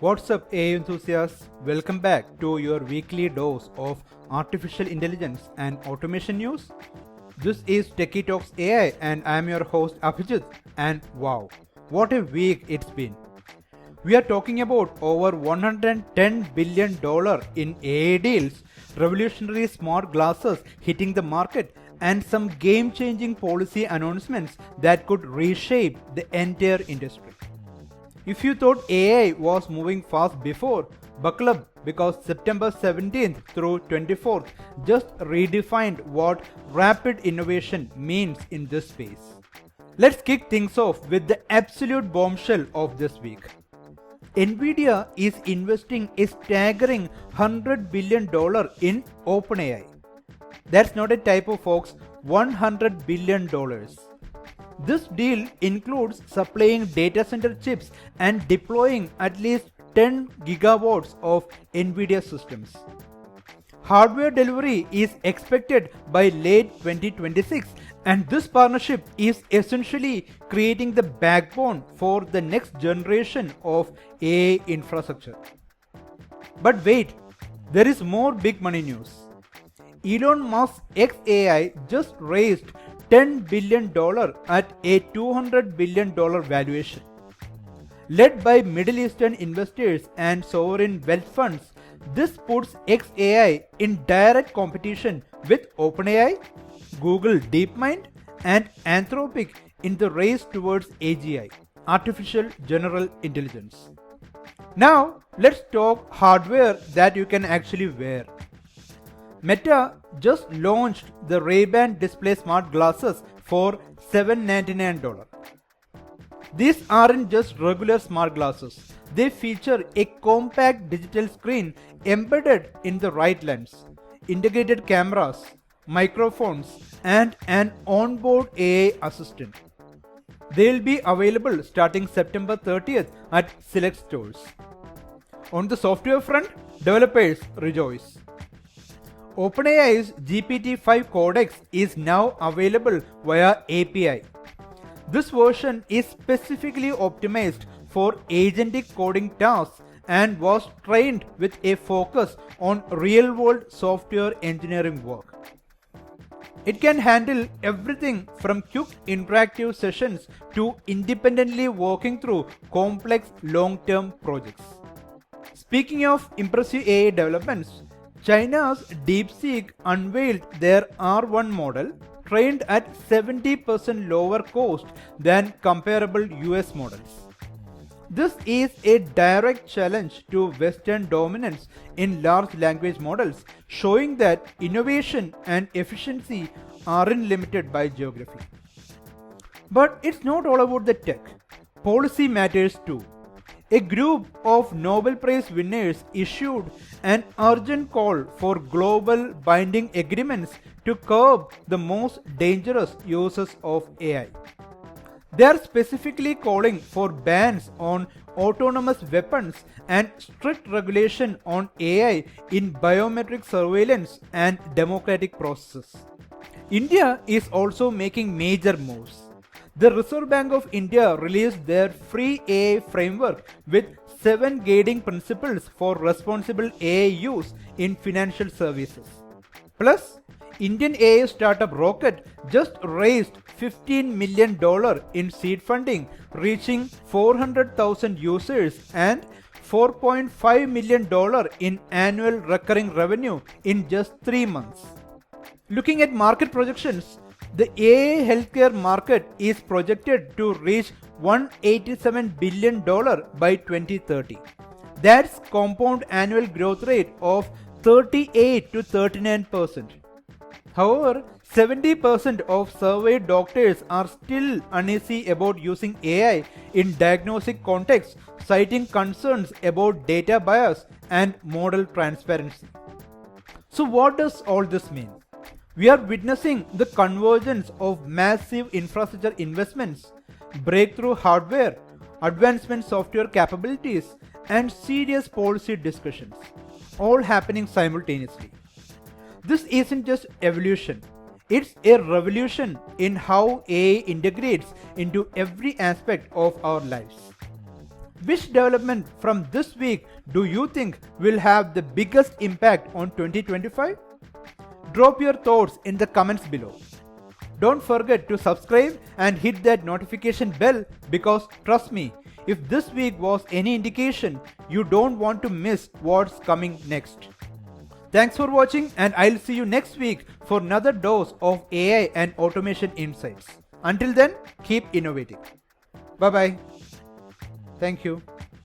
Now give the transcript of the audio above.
What's up, AI enthusiasts? Welcome back to your weekly dose of artificial intelligence and automation news. This is Techie Talks AI, and I'm your host Abhijit. And wow, what a week it's been! We are talking about over $110 billion in AI deals, revolutionary smart glasses hitting the market, and some game-changing policy announcements that could reshape the entire industry. If you thought AI was moving fast before, buckle up because September 17th through 24th just redefined what rapid innovation means in this space. Let's kick things off with the absolute bombshell of this week. Nvidia is investing a staggering $100 billion in OpenAI. That's not a typo, folks, $100 billion. This deal includes supplying data center chips and deploying at least 10 gigawatts of Nvidia systems. Hardware delivery is expected by late 2026, and this partnership is essentially creating the backbone for the next generation of AI infrastructure. But wait, there is more big money news. Elon Musk's xAI just raised $10 billion at a $200 billion valuation. Led by Middle Eastern investors and sovereign wealth funds, this puts xAI in direct competition with OpenAI, Google DeepMind, and Anthropic in the race towards AGI, Artificial General Intelligence. Now, let's talk hardware that you can actually wear. Meta just launched the Ray-Ban display smart glasses for $799. These aren't just regular smart glasses. They feature a compact digital screen embedded in the right lens, integrated cameras, microphones, and an onboard AI assistant. They'll be available starting September 30th at select stores. On the software front, developers rejoice. OpenAI's GPT-5 Codex is now available via API. This version is specifically optimized for agentic coding tasks and was trained with a focus on real-world software engineering work. It can handle everything from quick interactive sessions to independently working through complex long-term projects. Speaking of impressive AI developments, China's DeepSeek unveiled their R1 model, trained at 70% lower cost than comparable US models. This is a direct challenge to Western dominance in large language models, showing that innovation and efficiency aren't limited by geography. But it's not all about the tech. Policy matters too. A group of Nobel Prize winners issued an urgent call for global binding agreements to curb the most dangerous uses of AI. They are specifically calling for bans on autonomous weapons and strict regulation on AI in biometric surveillance and democratic processes. India is also making major moves. The Reserve Bank of India released their free AI framework with 7 guiding principles for responsible AI use in financial services. Plus, Indian AI startup Rocket just raised $15 million in seed funding, reaching 400,000 users and $4.5 million in annual recurring revenue in just 3 months. Looking at market projections, the AI healthcare market is projected to reach $187 billion by 2030. That's compound annual growth rate of 38 to 39%. However, 70% of surveyed doctors are still uneasy about using AI in diagnostic contexts, citing concerns about data bias and model transparency. So what does all this mean? We are witnessing the convergence of massive infrastructure investments, breakthrough hardware, advancement software capabilities, and serious policy discussions, all happening simultaneously. This isn't just evolution, it's a revolution in how AI integrates into every aspect of our lives. Which development from this week do you think will have the biggest impact on 2025? Drop your thoughts in the comments below. Don't forget to subscribe and hit that notification bell because trust me, if this week was any indication, you don't want to miss what's coming next. Thanks for watching, and I'll see you next week for another dose of AI and automation insights. Until then, keep innovating. Bye bye. Thank you.